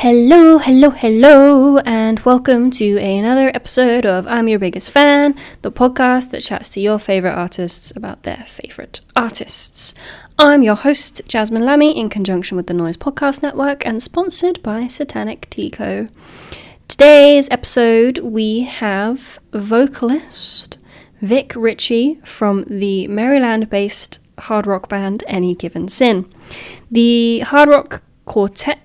Hello, hello, hello, and welcome to another episode of I'm Your Biggest Fan, the podcast that chats to your favourite artists about their favourite artists. I'm your host, Jazmin L'Amy, in conjunction with the Noizze Podcast Network and sponsored by Satanic Tico. Today's episode, we have vocalist Vic Richie from the Maryland-based hard rock band Any Given Sin. The hard rock quartet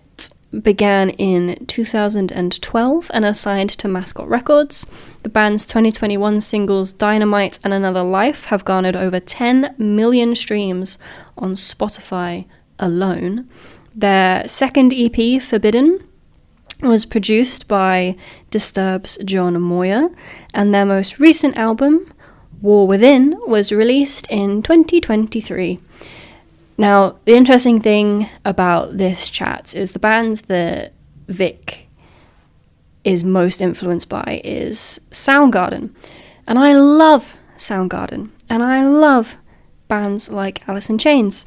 began in 2012 and are signed to Mascot Records. The band's 2021 singles Dynamite and Another Life have garnered over 10 million streams on Spotify alone. Their second EP, Forbidden, was produced by Disturbed's John Moyer, and their most recent album, War Within, was released in 2023. Now, the interesting thing about this chat is the bands that Vic is most influenced by is Soundgarden. And I love Soundgarden. And I love bands like Alice in Chains.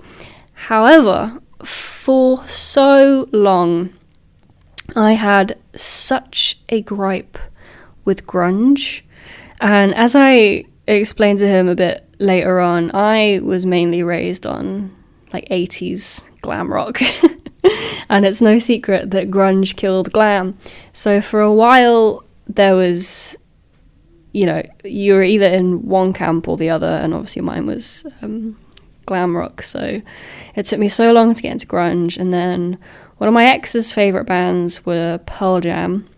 However, for so long, I had such a gripe with grunge. And as I explained to him a bit later on, I was mainly raised on like 80s glam rock. And it's no secret that grunge killed glam. So for a while there was, you were either in one camp or the other, and obviously mine was glam rock. So it took me so long to get into grunge, and then one of my ex's favourite bands were Pearl Jam,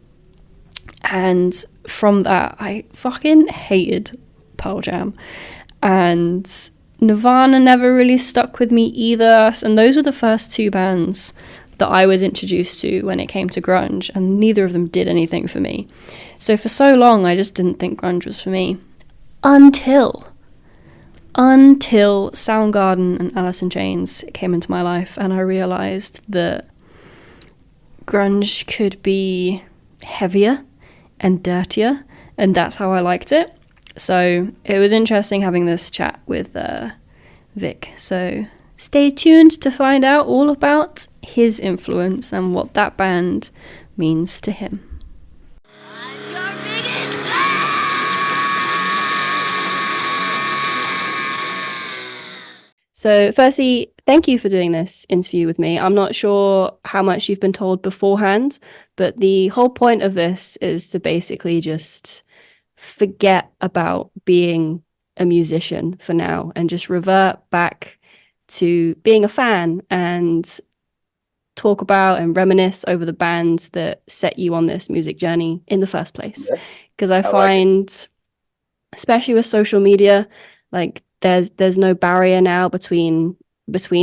and from that I fucking hated Pearl Jam, and Nirvana never really stuck with me either, and those were the first two bands that I was introduced to when it came to grunge, and neither of them did anything for me. So for so long I just didn't think grunge was for me, until Soundgarden and Alice in Chains came into my life, and I realised that grunge could be heavier and dirtier, and that's how I liked it. So it was interesting having this chat with Vic. So stay tuned to find out all about his influence and what that band means to him. I'm your biggest fan! So firstly, thank you for doing this interview with me. I'm not sure how much you've been told beforehand, but the whole point of this is to basically just forget about being a musician for now and just revert back to being a fan and talk about and reminisce over the bands that set you on this music journey in the first place. Because I find, especially with social media, like there's no barrier now between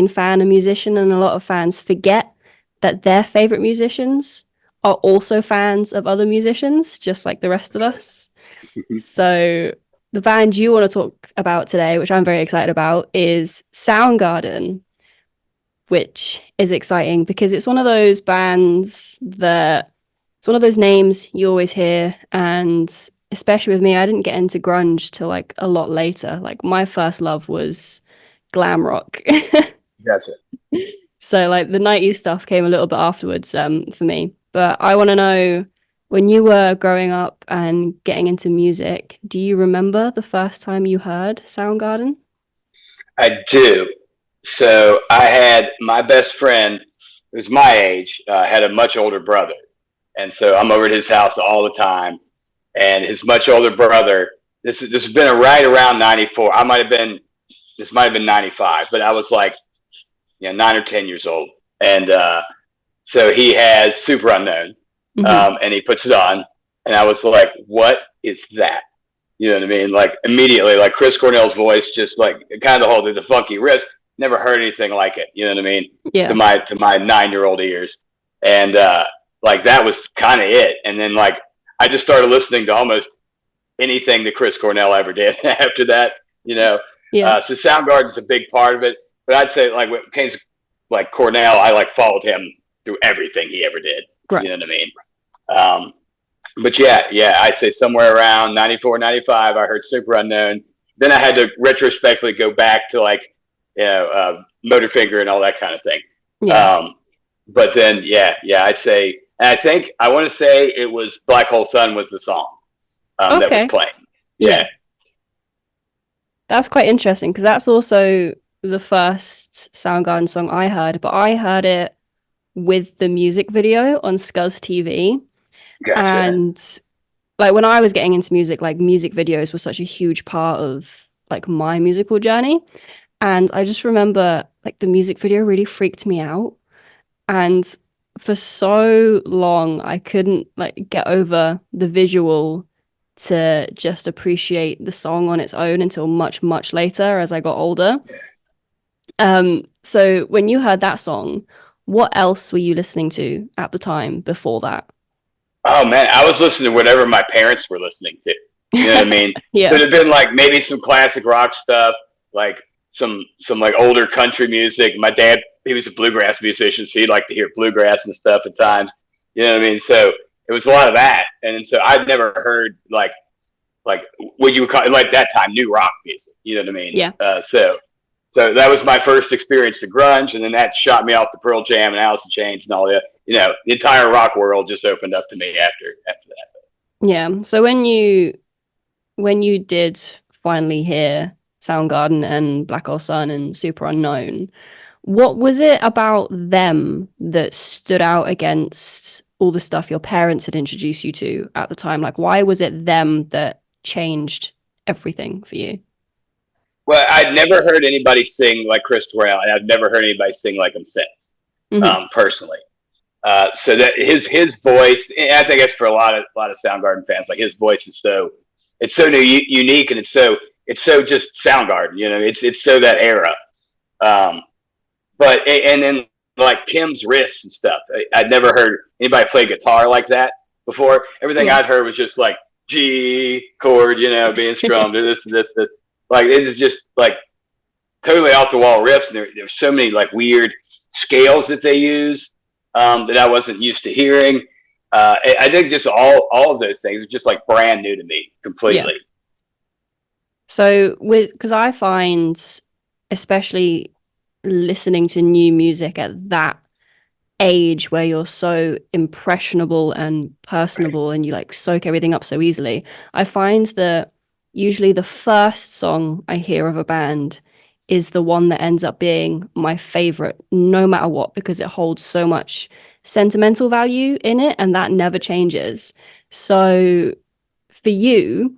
fan and musician, and a lot of fans forget that their favorite musicians are also fans of other musicians, just like the rest of us. So the band you want to talk about today, which I'm very excited about, is Soundgarden, which is exciting because it's one of those bands that it's one of those names you always hear. And especially with me, I didn't get into grunge till like a lot later. Like my first love was glam rock. Gotcha. So like the 90s stuff came a little bit afterwards for me. But I want to know, when you were growing up and getting into music, do you remember the first time you heard Soundgarden? I do. So I had my best friend, who was my age, had a much older brother. And so I'm over at his house all the time. And his much older brother, this has been right around 94. This might have been 95, but I was like, 9 or 10 years old. And so he has Super Unknown. And he puts it on, and I was like, what is that? You know what I mean? Like immediately, like Chris Cornell's voice, just like kind of the funky riff. Never heard anything like it. You know what I mean? Yeah. To my 9-year-old ears. And like that was kind of it. And then like I just started listening to almost anything that Chris Cornell ever did after that, Yeah. So Soundgarden's a big part of it. But I'd say like when it came to like Cornell, I like followed him through everything he ever did. Right. You know what I mean? But yeah, I'd say somewhere around 94, 95, I heard Super Unknown. Then I had to retrospectively go back to like, Motorfinger and all that kind of thing. Yeah. But then, I'd say, And I want to say it was Black Hole Sun was the song that was Okay. playing. Yeah. That's quite interesting because that's also the first Soundgarden song I heard, but I heard it with the music video on Scuzz TV. Gotcha. And like when I was getting into music, like music videos were such a huge part of like my musical journey. And I just remember like the music video really freaked me out. And for so long, I couldn't like get over the visual to just appreciate the song on its own until much, much later as I got older. So when you heard that song, what else were you listening to at the time before that? Oh man, I was listening to whatever my parents were listening to. You know what I mean? Yeah. Could have been like maybe some classic rock stuff, like some like older country music. My dad, he was a bluegrass musician, so he'd like to hear bluegrass and stuff at times. You know what I mean? So it was a lot of that, and so I'd never heard like what you would call like that time new rock music. You know what I mean? Yeah. So that was my first experience to grunge, and then that shot me off to Pearl Jam and Alice in Chains and all that. You know, the entire rock world just opened up to me after that. Yeah. So when you did finally hear Soundgarden and Black Hole Sun and Super Unknown, what was it about them that stood out against all the stuff your parents had introduced you to at the time? Like, why was it them that changed everything for you? Well, I'd never heard anybody sing like Chris Cornell, and I've never heard anybody sing like him since, personally. So that his voice, and I think that's for a lot of Soundgarden fans. Like his voice is it's so unique, and it's so just Soundgarden. You know, it's so that era. But and then like Kim's riffs and stuff. I'd never heard anybody play guitar like that before. Everything I'd heard was just like G chord, you know, being strummed, this. Like it is just like totally off the wall riffs, and there's so many like weird scales that they use that I wasn't used to hearing. I think just all of those things are just like brand new to me completely. Yeah. So because I find, especially listening to new music at that age where you're so impressionable and personable and you like soak everything up so easily, I find that usually the first song I hear of a band is the one that ends up being my favorite no matter what, because it holds so much sentimental value in it and that never changes. So for you,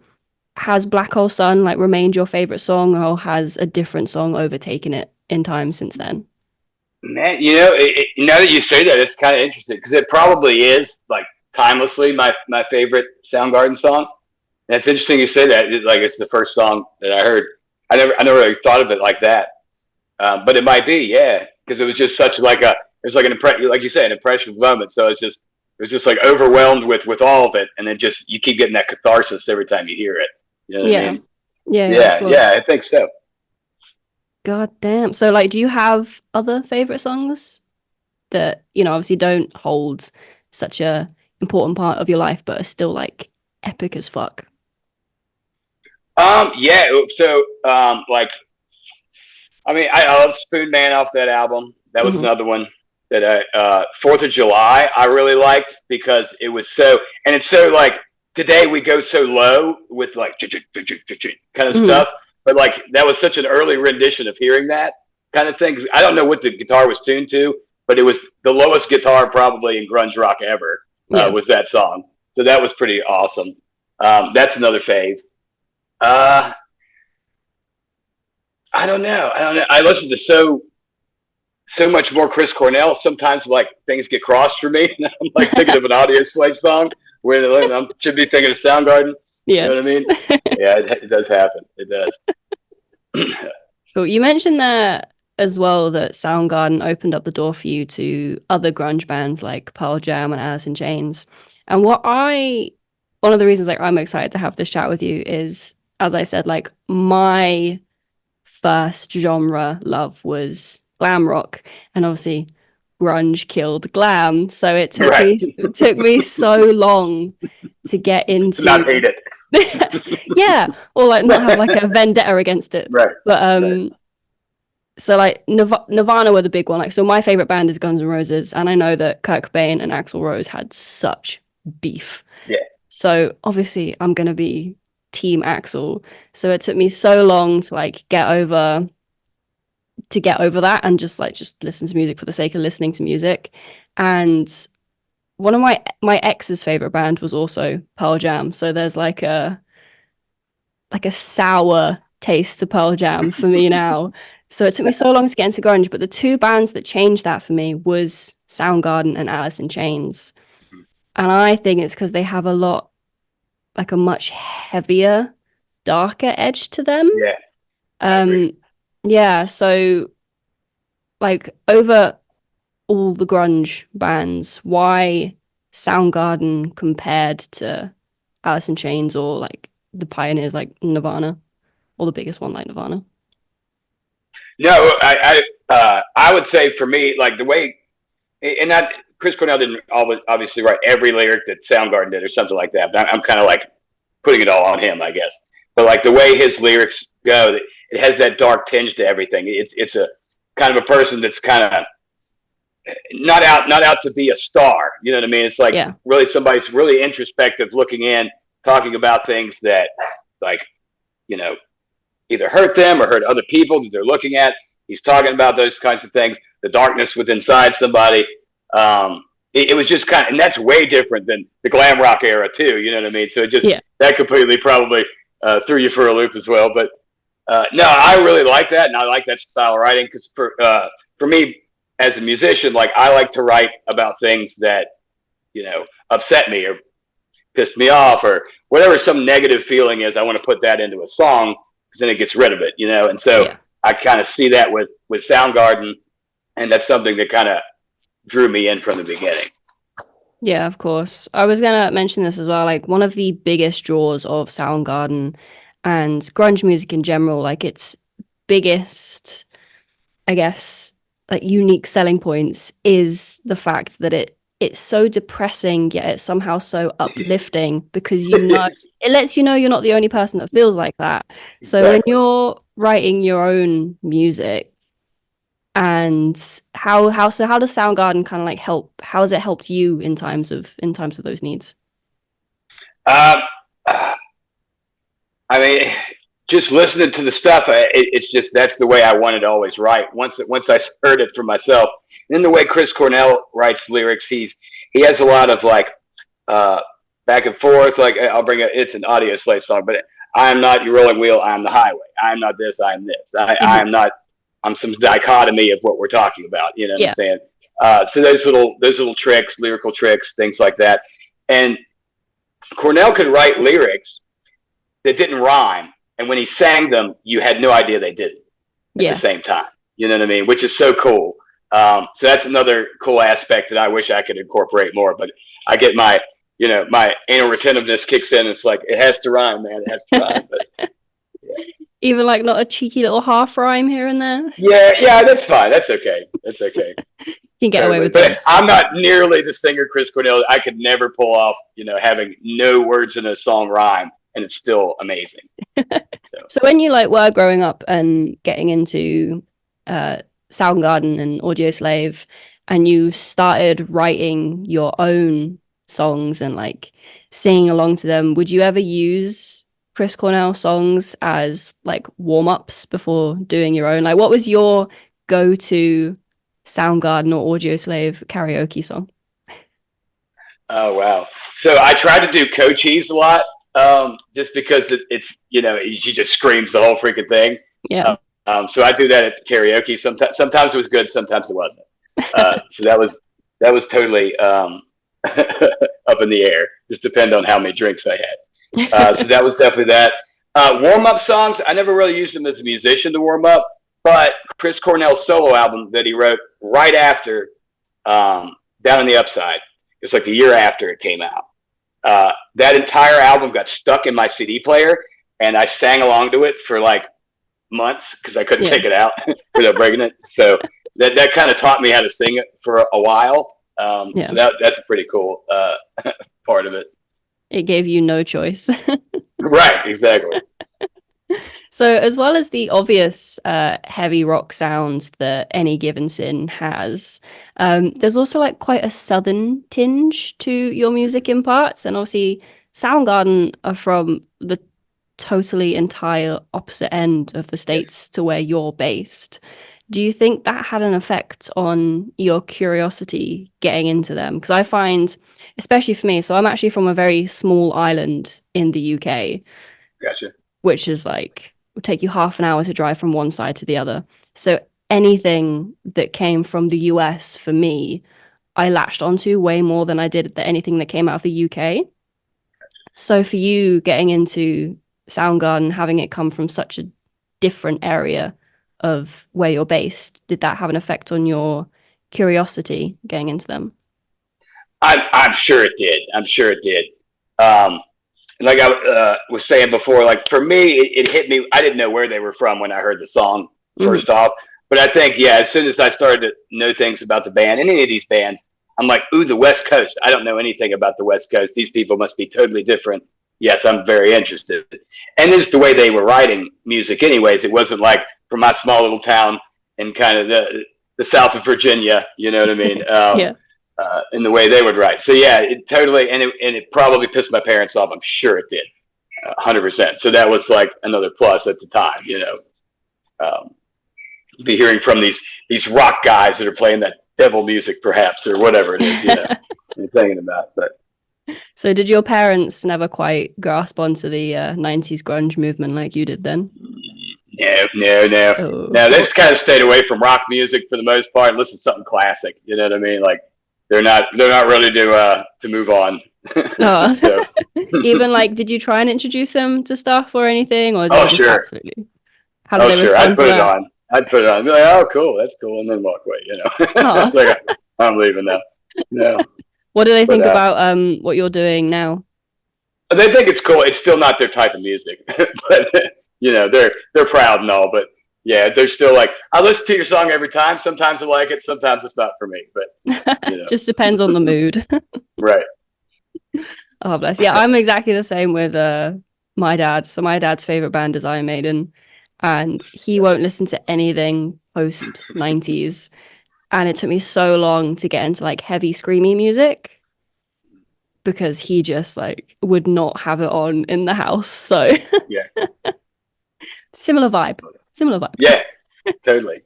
has Black Hole Sun like remained your favorite song, or has a different song overtaken it in time since then? Man, you know, now that you say that, it's kind of interesting because it probably is like timelessly my favorite Soundgarden song. And it's interesting you say that. Like it's the first song that I heard. I never really thought of it like that. But it might be, yeah, because it was just such like like you said, an impressionable moment. So it was just like overwhelmed with all of it, and then just you keep getting that catharsis every time you hear it. You know what I mean? Yeah, I think so. God damn. So like, do you have other favorite songs that, you know, obviously don't hold such a important part of your life, but are still like epic as fuck? Yeah. So, like, I mean, I love Spoon Man off that album. That was another one that 4th of July I really liked because it was and it's so like today we go so low with like kind of stuff, but like that was such an early rendition of hearing that kind of thing. I don't know what the guitar was tuned to, but it was the lowest guitar probably in grunge rock ever was that song. So that was pretty awesome. That's another fave. I don't know. I listen to so much more Chris Cornell. Sometimes like things get crossed for me. And I'm like thinking of an Audio Slave song where I should be thinking of Soundgarden. Yeah. You know what I mean? Yeah, it does happen. It does. Cool. You mentioned that as well, that Soundgarden opened up the door for you to other grunge bands like Pearl Jam and Alice in Chains. And one of the reasons like I'm excited to have this chat with you is, as I said, like my first genre love was glam rock, and obviously grunge killed glam, so it took me so long to get into not hate it. yeah, or like not have like a vendetta against it, right, but So like Nirvana were the big one. Like, so my favorite band is Guns N' Roses, and I know that Kurt Cobain and Axl Rose had such beef. Yeah. So obviously I'm gonna be Team Axl. So it took me so long to like get over that and just listen to music for the sake of listening to music. And one of my ex's favorite band was also Pearl Jam. So there's like a sour taste to Pearl Jam for me now. So it took me so long to get into grunge, but the two bands that changed that for me was Soundgarden and Alice in Chains. And I think it's because they have a much heavier, darker edge to them. Yeah. Yeah, so like over all the grunge bands, why Soundgarden compared to Alice in Chains or like the pioneers like Nirvana, or the biggest one like Nirvana? No, I would say for me, like the way, and not Chris Cornell didn't obviously write every lyric that Soundgarden did or something like that. But I'm kind of like putting it all on him, I guess. But like the way his lyrics go, it has that dark tinge to everything. It's a kind of a person that's kind of not out to be a star. You know what I mean? It's like really somebody's really introspective, looking in, talking about things that like either hurt them or hurt other people that they're looking at. He's talking about those kinds of things, the darkness within inside somebody. It was just kind of, and that's way different than the glam rock era too. You know what I mean? So it just that completely probably threw you for a loop as well. But no, I really like that, and I like that style of writing because for me as a musician, like I like to write about things that upset me or pissed me off or whatever some negative feeling is. I want to put that into a song because then it gets rid of it, And so I kind of see that with Soundgarden, and that's something that kind of drew me in from the beginning. Yeah, of course. I was gonna mention this as well. Like one of the biggest draws of Soundgarden and grunge music in general, like its biggest, I guess, like unique selling points is the fact that it's so depressing yet it's somehow so uplifting because it lets you know you're not the only person that feels like that. So when you're writing your own music, and how does Soundgarden kind of like help? How has it helped you in times of those needs? I mean, just listening to the stuff, it's just that's the way I wanted to always write. Once I heard it for myself, and then the way Chris Cornell writes lyrics, he has a lot of like back and forth. Like it's an Audio Slave song, but I am not your rolling wheel. I am the highway. I am not this. I am this. I am not. I'm some dichotomy of what we're talking about. You know what I'm saying? So those little tricks, lyrical tricks, things like that. And Cornell could write lyrics that didn't rhyme, and when he sang them, you had no idea they did it at the same time. You know what I mean? Which is so cool. So that's another cool aspect that I wish I could incorporate more. But I get my anal retentiveness kicks in. It's like it has to rhyme, man. It has to rhyme. But even like not a cheeky little half rhyme here and there. Yeah, that's fine. That's okay. You can get away with this. I'm not nearly the singer Chris Cornell. I could never pull off, having no words in a song rhyme, and it's still amazing. So when you were growing up and getting into Soundgarden and Audio Slave, and you started writing your own songs and singing along to them, would you ever use Chris Cornell songs as warm-ups before doing your own? What was your go-to Soundgarden or Audio Slave karaoke song? Oh wow! So I try to do Cochise a lot, just because it's she just screams the whole freaking thing. Yeah. So I do that at karaoke. Sometimes it was good, sometimes it wasn't. So that was totally up in the air. Just depend on how many drinks I had. So that was definitely that. Warm-up songs, I never really used them as a musician to warm up, but Chris Cornell's solo album that he wrote right after Down on the Upside, it was the year after it came out. That entire album got stuck in my CD player, and I sang along to it for months because I couldn't take it out without breaking it. So that kind of taught me how to sing it for a while. So that's a pretty cool part of it. It gave you no choice. Right, exactly. So, as well as the obvious heavy rock sound that Any Given Sin has, there's also like quite a southern tinge to your music in parts. And obviously, Soundgarden are from the totally entire opposite end of the states to where you're based. Do you think that had an effect on your curiosity getting into them? Because I find, especially for me, so I'm actually from a very small island in the UK. Gotcha. Which is like, would take you half an hour to drive from one side to the other. So anything that came from the US for me, I latched onto way more than I did anything that came out of the UK. So for you getting into Soundgarden, having it come from such a different area of where you're based, did that have an effect on your curiosity getting into them? I'm sure it did. I'm sure it did. Like I was saying before, like for me, it hit me. I didn't know where they were from when I heard the song first off. But I think, yeah, as soon as I started to know things about the band, any of these bands, I'm like, ooh, the West Coast. I don't know anything about the West Coast. These people must be totally different. Yes, I'm very interested. And just the way they were writing music anyways. It wasn't like from my small little town in kind of the south of Virginia, you know what I mean? Yeah. In the way they would write. So yeah, it totally, and it probably pissed my parents off. I'm sure it did, 100%. So that was like another plus at the time, you know, be hearing from these rock guys that are playing that devil music perhaps, or whatever it is, you know, you're thinking about. But so did your parents never quite grasp onto the 90s grunge movement like you did then? No. Oh. No, they just kind of stayed away from rock music for the most part and listen to something classic, you know what I mean? Like, they're not ready to move on. Oh. So. Even like, did you try and introduce them to stuff or anything, or did they just sure. absolutely? How did they respond I'd put to it that? on. I'd put it on. I'd be like, oh, cool, that's cool, and then walk away. You know, like I'm leaving now. No. What do they think about what you're doing now? They think it's cool. It's still not their type of music, but you know, they're proud and all. But yeah, they're still like, I listen to your song every time. Sometimes I like it, sometimes it's not for me. But you know. Just depends on the mood. Right. Oh bless. Yeah, I'm exactly the same with my dad. So my dad's favorite band is Iron Maiden, and he won't listen to anything post 90s. And it took me so long to get into like heavy screamy music because he just like would not have it on in the house. So yeah. Similar vibe. Yeah, totally.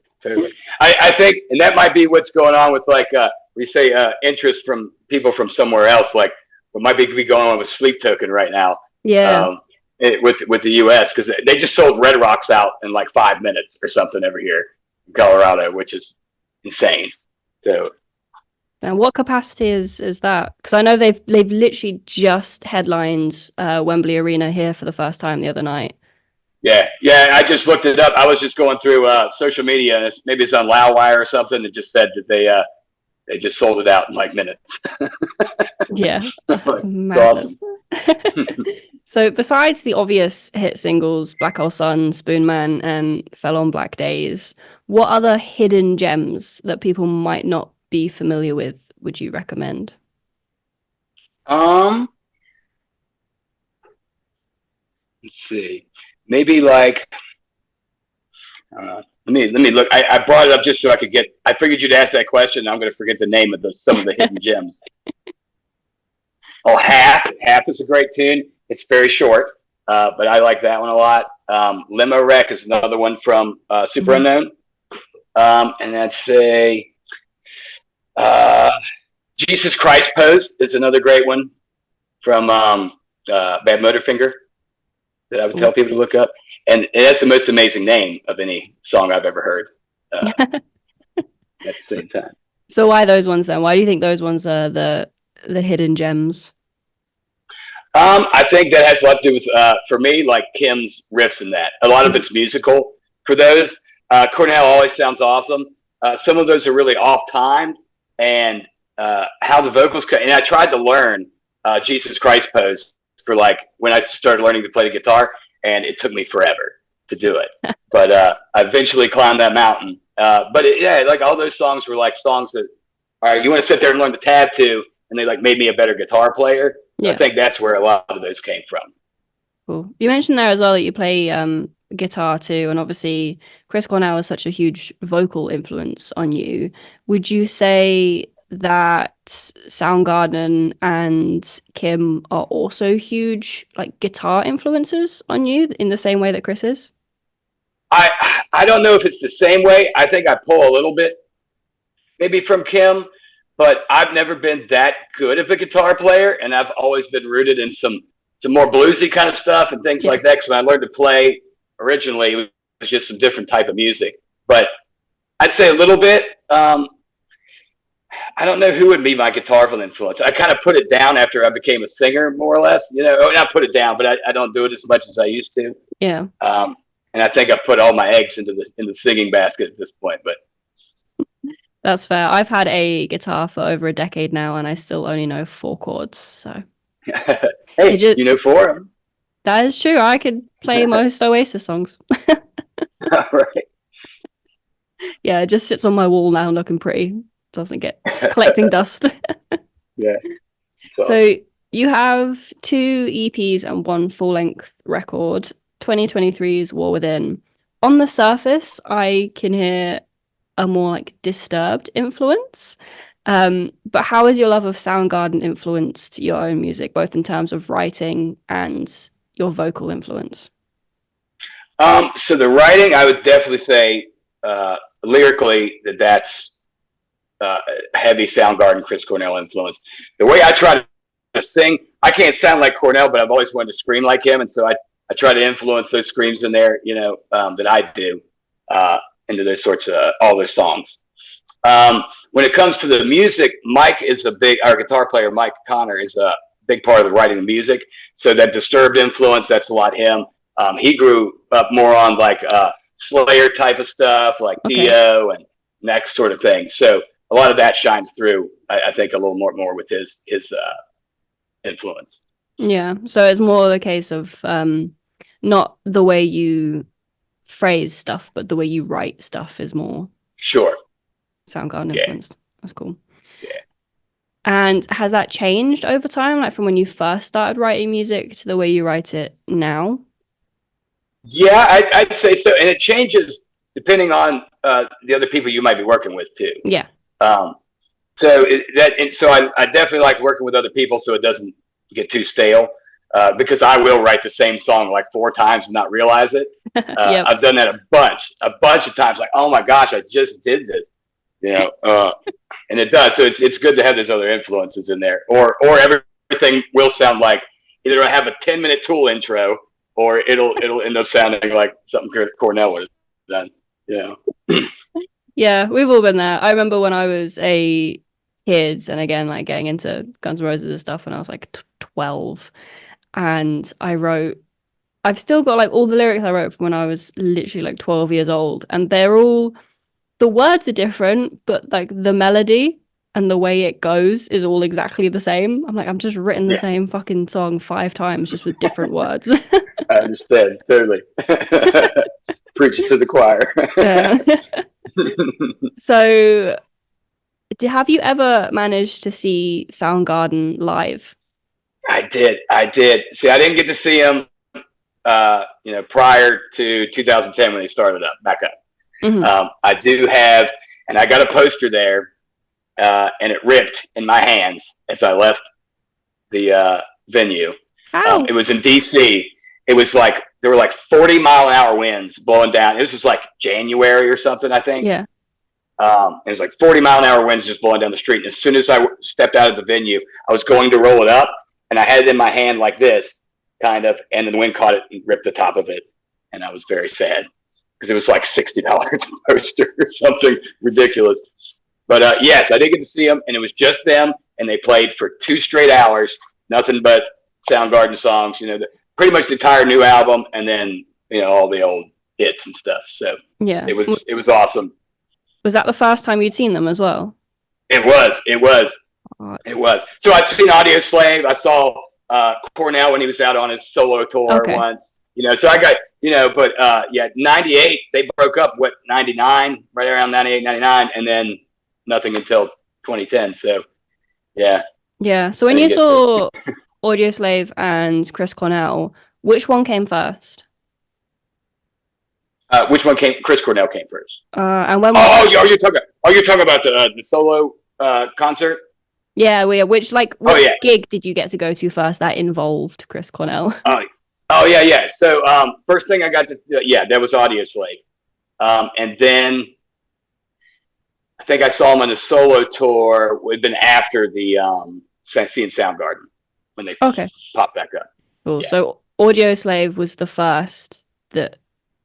I think, and that might be what's going on with like we say interest from people from somewhere else, like what might be going on with Sleep Token right now. Yeah. With the US, because they just sold Red Rocks out in like 5 minutes or something over here in Colorado, which is insane. So and what capacity is that? Because I know they've literally just headlined Wembley Arena here for the first time the other night. Yeah, I just looked it up. I was just going through social media, and maybe it's on Loudwire or something. It just said that they just sold it out in like minutes. Yeah, that's madness. Awesome. So besides the obvious hit singles, Black Hole Sun, Spoon Man, and Fell on Black Days, what other hidden gems that people might not be familiar with would you recommend? Let's see. Maybe like let me look. I brought it up just so I could get. I figured you'd ask that question. I'm going to forget the name of some of the hidden gems. Oh, Half is a great tune. It's very short, but I like that one a lot. Limo Wreck is another one from Super Unknown, and that's Jesus Christ Pose is another great one from Bad Motorfinger that I would tell people to look up. And that's the most amazing name of any song I've ever heard at the same time. So why those ones then? Why do you think those ones are the hidden gems? I think that has a lot to do with, for me, like Kim's riffs and that. A lot of it's musical for those. Cornell always sounds awesome. Some of those are really off-timed, and how the vocals cut. And I tried to learn Jesus Christ Pose for like when I started learning to play the guitar, and it took me forever to do it. But I eventually climbed that mountain. But like all those songs were like songs that, all right, you want to sit there and learn the tab to, and they like made me a better guitar player. Yeah. I think that's where a lot of those came from. Cool. You mentioned there as well that you play guitar too, and obviously Chris Cornell is such a huge vocal influence on you. Would you say that Soundgarden and Kim are also huge like guitar influences on you in the same way that Chris is? I don't know if it's the same way. I think I pull a little bit maybe from Kim, but I've never been that good of a guitar player, and I've always been rooted in some more bluesy kind of stuff and things like that. Because when I learned to play originally, it was just some different type of music. But I'd say a little bit. I don't know who would be my guitarful influence. I kind of put it down after I became a singer, more or less. You know, not put it down, but I don't do it as much as I used to. Yeah. And I think I've put all my eggs into the singing basket at this point. But that's fair. I've had a guitar for over a decade now, and I still only know 4 chords. So, hey, you know 4 of them. That is true. I could play most Oasis songs. Right. Yeah, it just sits on my wall now, looking pretty. Doesn't get just collecting dust. Yeah. So you have 2 EPs and 1 full-length record. 2023's War Within. On the surface, I can hear a more like disturbed influence. But how has your love of Soundgarden influenced your own music, both in terms of writing and your vocal influence? So the writing, I would definitely say lyrically that's heavy Soundgarden, Chris Cornell influence. The way I try to sing, I can't sound like Cornell, but I've always wanted to scream like him, and so I try to influence those screams in there, you know, that I do into those sorts of all those songs. When it comes to the music, Mike is our guitar player, Mike Connor, is a big part of the writing the music. So that Disturbed influence, that's a lot him. He grew up more on like Slayer type of stuff, like Dio and that sort of thing. So a lot of that shines through, I think, a little more with his influence. Yeah, so it's more the case of not the way you phrase stuff, but the way you write stuff is more Soundgarden influenced. That's cool. Yeah. And has that changed over time, like from when you first started writing music to the way you write it now? Yeah, I'd say so, and it changes depending on the other people you might be working with too. Yeah. So I definitely like working with other people so it doesn't get too stale. Because I will write the same song like 4 times and not realize it. Yep. I've done that a bunch of times. Like, oh my gosh, I just did this, you know. And it does. So it's good to have those other influences in there, or everything will sound like either I have a 10-minute Tool intro, or it'll end up sounding like something Cornell would have done. You know. Yeah, we've all been there. I remember when I was a kid, and again, like getting into Guns N' Roses and stuff when I was like 12. And I've still got like all the lyrics I wrote from when I was literally like 12 years old, and the words are different, but like the melody and the way it goes is all exactly the same. I'm like, I've just written the same fucking song 5 times just with different words. I understand, totally. Preach it to the choir. Yeah. So, have you ever managed to see Soundgarden live? I did. See, I didn't get to see him, prior to 2010 when they started back up. Mm-hmm. I do have, and I got a poster there, and it ripped in my hands as I left the venue. It was in DC. It was like there were like 40-mile-an-hour winds blowing down. This was like January or something, I think. Yeah. It was like 40-mile-an-hour winds just blowing down the street. And as soon as I stepped out of the venue, I was going to roll it up. And I had it in my hand like this, kind of, and the wind caught it and ripped the top of it. And I was very sad because it was like $60 poster or something ridiculous. But yes, I did get to see them, and it was just them, and they played for 2 straight hours, nothing but Soundgarden songs, you know, pretty much the entire new album, and then, you know, all the old hits and stuff. So yeah, it was awesome. Was that the first time you'd seen them as well? It was. It was. So I'd seen Audio Slave. I saw Cornell when he was out on his solo tour once. You know, so I got, you know, but 98, they broke up, 99, right around 98, 99, and then nothing until 2010. So, yeah. Yeah. So when you saw Audio Slave and Chris Cornell, Which one came first? Which one came? Chris Cornell came first. And when? Are you talking about the solo concert? Yeah, which like what gig did you get to go to first that involved Chris Cornell? Yeah. So first thing I got to that was Audio Slave, and then I think I saw him on a solo tour. It had been after the seeing Soundgarden when they popped back up. Cool. Yeah. So Audio Slave was the first that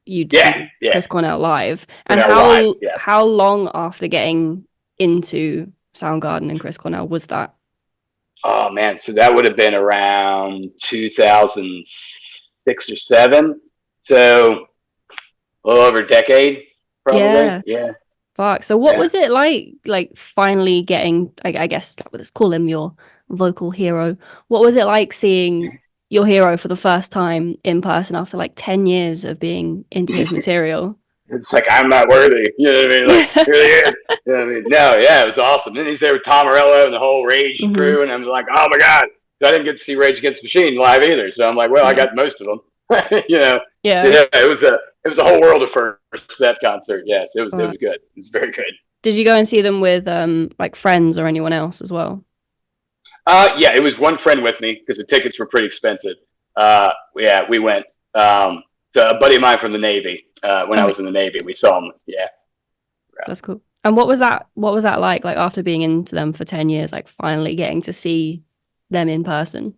you'd see Chris Cornell live, and how long after getting into Soundgarden and Chris Cornell was that? Oh man, so that would have been around 2006 or 7, so a little over a decade, probably. Yeah. Fuck. So what was it like finally getting? I guess let's call him your vocal hero. What was it like seeing your hero for the first time in person after like 10 years of being into his material? It's like, I'm not worthy. You know what I mean? Like, here he is. You know what I mean? No, yeah, it was awesome. Then he's there with Tom Morello and the whole Rage crew, and I'm like, oh my God. So I didn't get to see Rage Against the Machine live either. So I'm like, well, I got most of them. You know? Yeah. It was a whole world of firsts, that concert. Yes, it was good. It was very good. Did you go and see them with like friends or anyone else as well? Yeah, it was one friend with me because the tickets were pretty expensive. We went. So a buddy of mine from the Navy. When I was in the Navy, we saw him. Yeah, that's cool. And what was that like after being into them for 10 years, like finally getting to see them in person?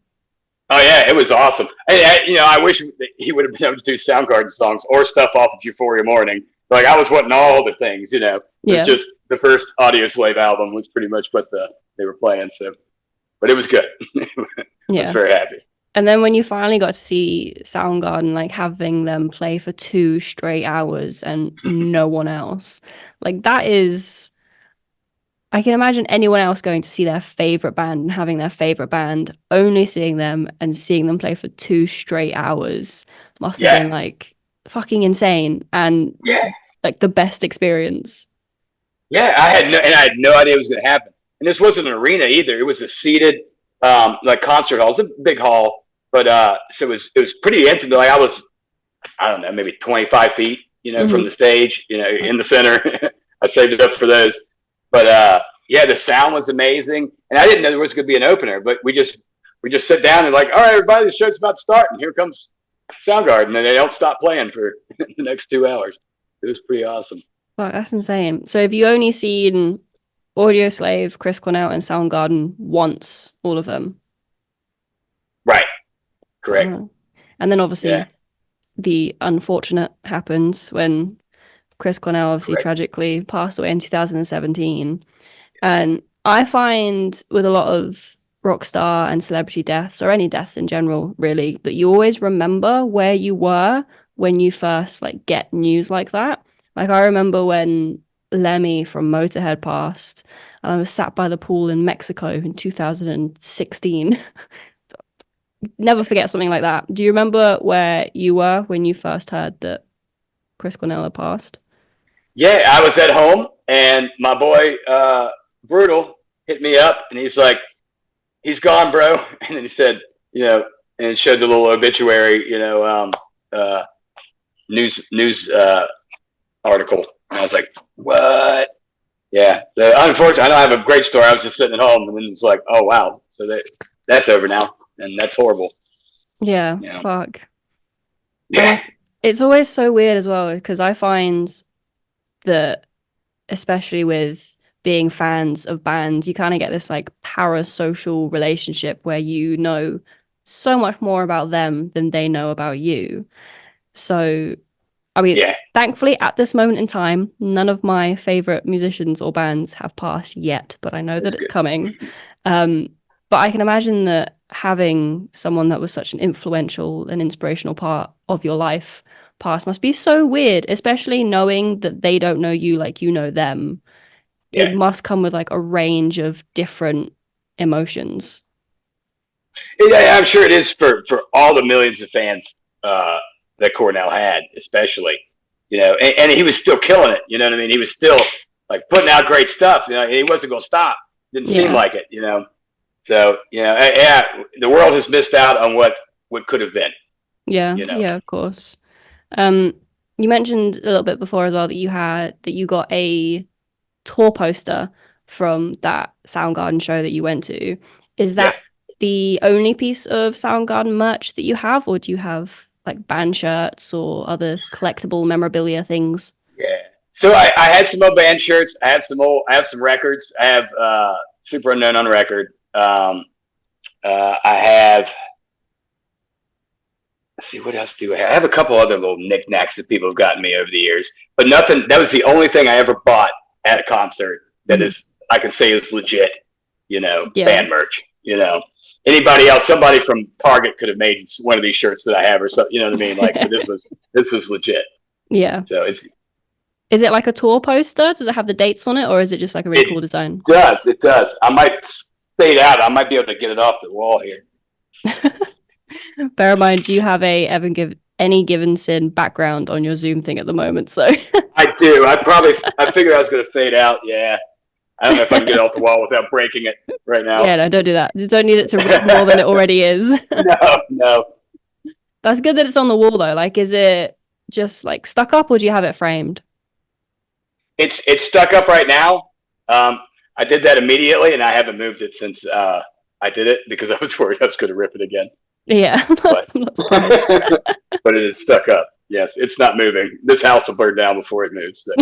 Oh yeah, it was awesome. I wish he would have been able to do Soundgarden songs or stuff off of Euphoria Morning. Like I was wanting all the things, It was just the first Audio Slave album was pretty much what they were playing. So, but it was good. I was very happy. And then when you finally got to see Soundgarden, like having them play for 2 straight hours and no one else, like that is, I can imagine anyone else going to see their favorite band and having their favorite band, only seeing them and seeing them play for 2 straight hours must have been like fucking insane and like the best experience. Yeah, I had no idea it was going to happen. And this wasn't an arena either. It was a seated like concert hall. It's a big hall. But so it was pretty intimate. Like I don't know, maybe 25 feet, from the stage, in the center. I saved it up for those. But the sound was amazing, and I didn't know there was going to be an opener. But we just sit down and like, all right, everybody, the show's about to start, and here comes Soundgarden, and they don't stop playing for the next 2 hours. It was pretty awesome. Wow, that's insane. So have you only seen Audio Slave, Chris Cornell, and Soundgarden once, all of them? Right. Correct. And then obviously the unfortunate happens when Chris Cornell obviously tragically passed away in 2017. And I find with a lot of rock star and celebrity deaths, or any deaths in general, really, that you always remember where you were when you first like get news like that. Like I remember when L'Amy from Motorhead passed, and I was sat by the pool in Mexico in 2016. Never forget something like that. Do you remember where you were when you first heard that Chris Cornell had passed? Yeah, I was at home, and my boy Brutal hit me up, and he's like, "He's gone, bro." And then he said, and it showed the little obituary, news article, and I was like, "What?" Yeah. So unfortunately, I don't have a great story. I was just sitting at home, and then it's like, "Oh wow!" So that's over now. And that's horrible. Yeah, fuck. Yeah. It's always so weird as well, because I find that, especially with being fans of bands, you kind of get this like parasocial relationship where you know so much more about them than they know about you. So, I mean, thankfully at this moment in time, none of my favorite musicians or bands have passed yet, but I know that it's coming. But I can imagine that having someone that was such an influential and inspirational part of your life pass must be so weird, especially knowing that they don't know you like you know them. It must come with like a range of different emotions. I'm sure it is for all the millions of fans that Cornell had, especially, and he was still killing it. You know what I mean? He was still like putting out great stuff. He wasn't going to stop. Didn't seem like it, So, the world has missed out on what could have been. Yeah, yeah, of course. You mentioned a little bit before as well that you got a tour poster from that Soundgarden show that you went to. Is that Yes. the only piece of Soundgarden merch that you have, or do you have like band shirts or other collectible memorabilia things? Yeah. So I had some old band shirts. I have some records. I have Super Unknown on record. I have, let's see, what else do I have? I have a couple other little knickknacks that people have gotten me over the years, but nothing. That was the only thing I ever bought at a concert that is, I can say is legit, Yeah. band merch. Anybody else, somebody from Target could have made one of these shirts that I have or something. You know what I mean? Like, but this was legit. Yeah. So Is it like a tour poster? Does it have the dates on it, or is it just like a really cool design? It does. I might fade out. I might be able to get it off the wall here. Bear in mind, do you have any given sin background on your Zoom thing at the moment? So I do. I figured I was going to fade out. Yeah. I don't know if I can get it off the wall without breaking it right now. Yeah, no, don't do that. You don't need it to read more than it already is. No. That's good that it's on the wall though. Like, is it just like stuck up, or do you have it framed? It's stuck up right now. I did that immediately, and I haven't moved it since I did it because I was worried I was going to rip it again. Yeah, I'm not surprised. But it is stuck up. Yes, it's not moving. This house will burn down before it moves. So.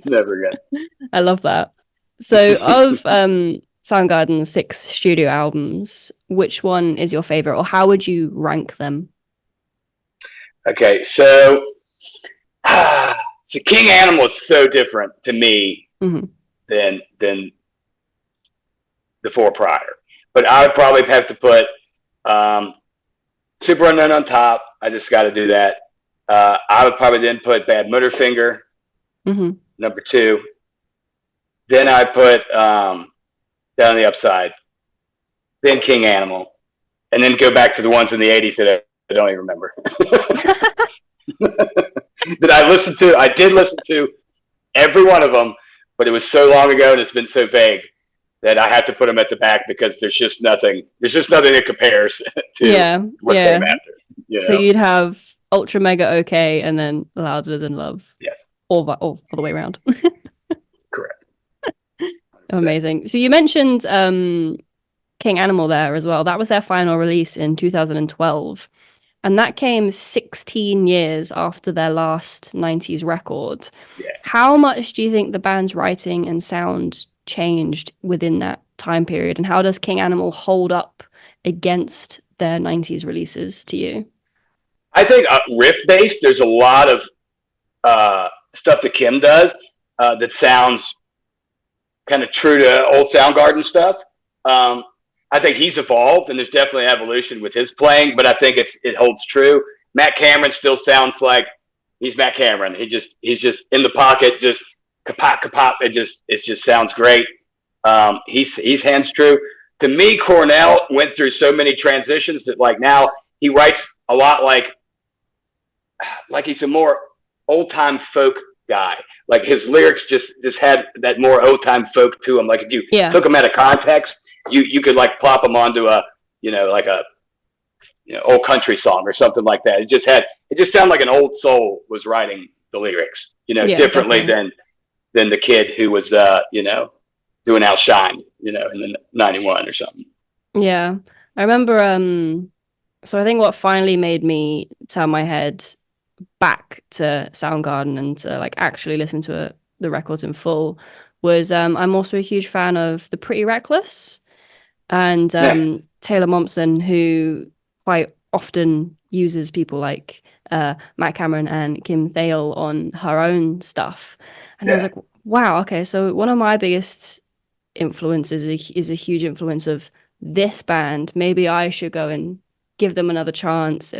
Never again. I love that. So, of Soundgarden's 6 studio albums, which one is your favorite, or how would you rank them? Okay, so King Animal is so different to me than the 4 prior. But I would probably have to put Super Unknown on top. I just got to do that. I would probably then put Bad Motorfinger, number 2. Then I put Down the Upside. Then King Animal. And then go back to the ones in the 80s that I don't even remember. That I listened to. I did listen to every one of them, but it was so long ago and it's been so vague that I have to put them at the back because there's just nothing that compares to what came after. So you'd have Ultra Mega OK and then Louder Than Love. Yes. Or all the way around. Correct. Amazing. So you mentioned King Animal there as well. That was their final release in 2012. And that came 16 years after their last 90s record. Yeah. How much do you think the band's writing and sound changed within that time period? And how does King Animal hold up against their 90s releases to you? I think riff-based, there's a lot of stuff that Kim does that sounds kind of true to old Soundgarden stuff. I think he's evolved, and there's definitely evolution with his playing, but I think it holds true. Matt Cameron still sounds like he's Matt Cameron. He's just in the pocket, just kapop, kapop. It just sounds great. He's hands true. To me, Cornell went through so many transitions that like now he writes a lot like he's a more old time folk guy. Like his lyrics just had that more old time folk to him. Like if you took them out of context, you could like plop them onto a old country song or something like that. It just sounded like an old soul was writing the lyrics, differently than the kid who was doing Outshine, in the 91 or something. Yeah. I remember so I think what finally made me turn my head back to Soundgarden and to like actually listen to the records in full was I'm also a huge fan of The Pretty Reckless and Taylor Momsen, who quite often uses people like Matt Cameron and Kim Thayil on her own stuff. And I was like, wow, okay, so one of my biggest influences is a huge influence of this band. Maybe I should go and give them another chance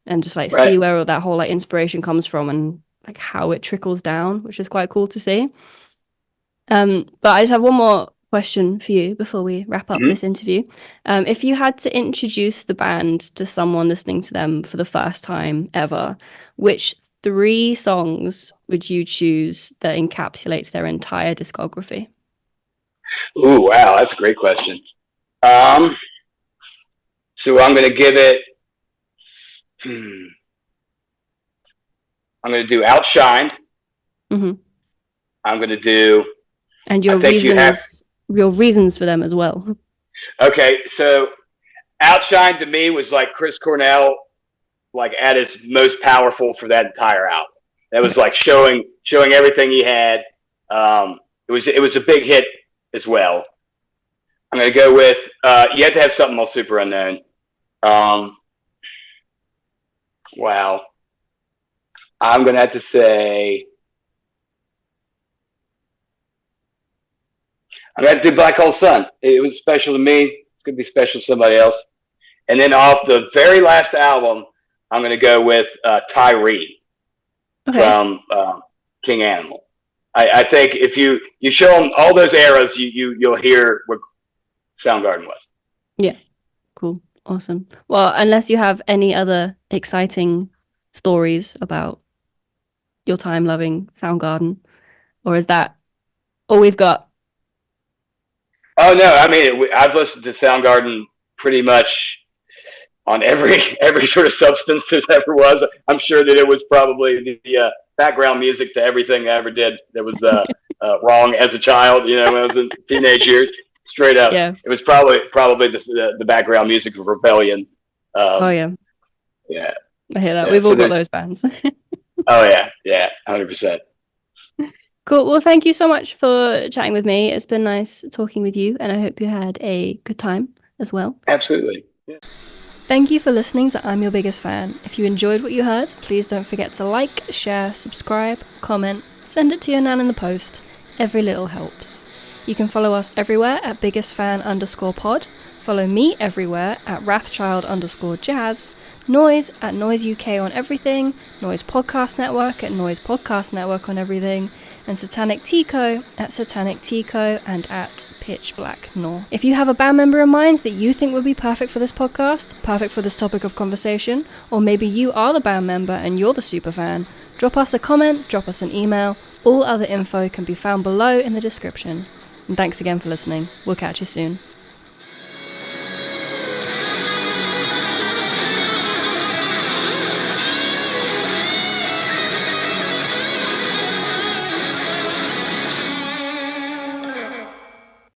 and just see where that whole like inspiration comes from and like how it trickles down, which is quite cool to see. But I just have one more question for you before we wrap up this interview. If you had to introduce the band to someone listening to them for the first time ever, which 3 songs would you choose that encapsulates their entire discography? Ooh, wow, that's a great question. So I'm going to give it Hmm. I'm going to do Outshined. Hmm. I'm going to do. And I think you have. your reasons for them as well. Okay, so Outshine to me was like Chris Cornell, like at his most powerful for that entire album. That was like showing everything he had. It was a big hit as well. I'm going to go with you have to have something more super unknown. Wow, I'm going to have to say I'm going to have to do Black Hole Sun. It was special to me. It's going to be special to somebody else. And then off the very last album, I'm going to go with Tyree from King Animal. I think if you show them all those eras, you'll hear what Soundgarden was. Yeah, cool, awesome. Well, unless you have any other exciting stories about your time loving Soundgarden, or is that all we've got? Oh no, I mean I've listened to Soundgarden pretty much on every sort of substance there ever was. I'm sure that it was probably the background music to everything I ever did that was wrong as a child. You know, when I was in teenage years, straight up, Yeah. it was probably the background music of Rebellion. Oh yeah, yeah, I hear that. Yeah, We've so all got those bands. Oh yeah, 100%. Cool. Well, thank you so much for chatting with me. It's been nice talking with you, and I hope you had a good time as well. Absolutely. Yeah. Thank you for listening to I'm Your Biggest Fan. If you enjoyed what you heard, please don't forget to like, share, subscribe, comment, send it to your nan in the post. Every little helps. You can follow us everywhere at biggestfan_pod. Follow me everywhere at Wrathchild_jazz. Noizze at Noizze UK on everything. Noizze Podcast Network at Noizze Podcast Network on everything. And Satanic Tico at Satanic Tico and at Pitch Black Nor. If you have a band member in mind that you think would be perfect for this podcast, perfect for this topic of conversation, or maybe you are the band member and you're the super fan, drop us a comment, drop us an email. All other info can be found below in the description. And thanks again for listening. We'll catch you soon.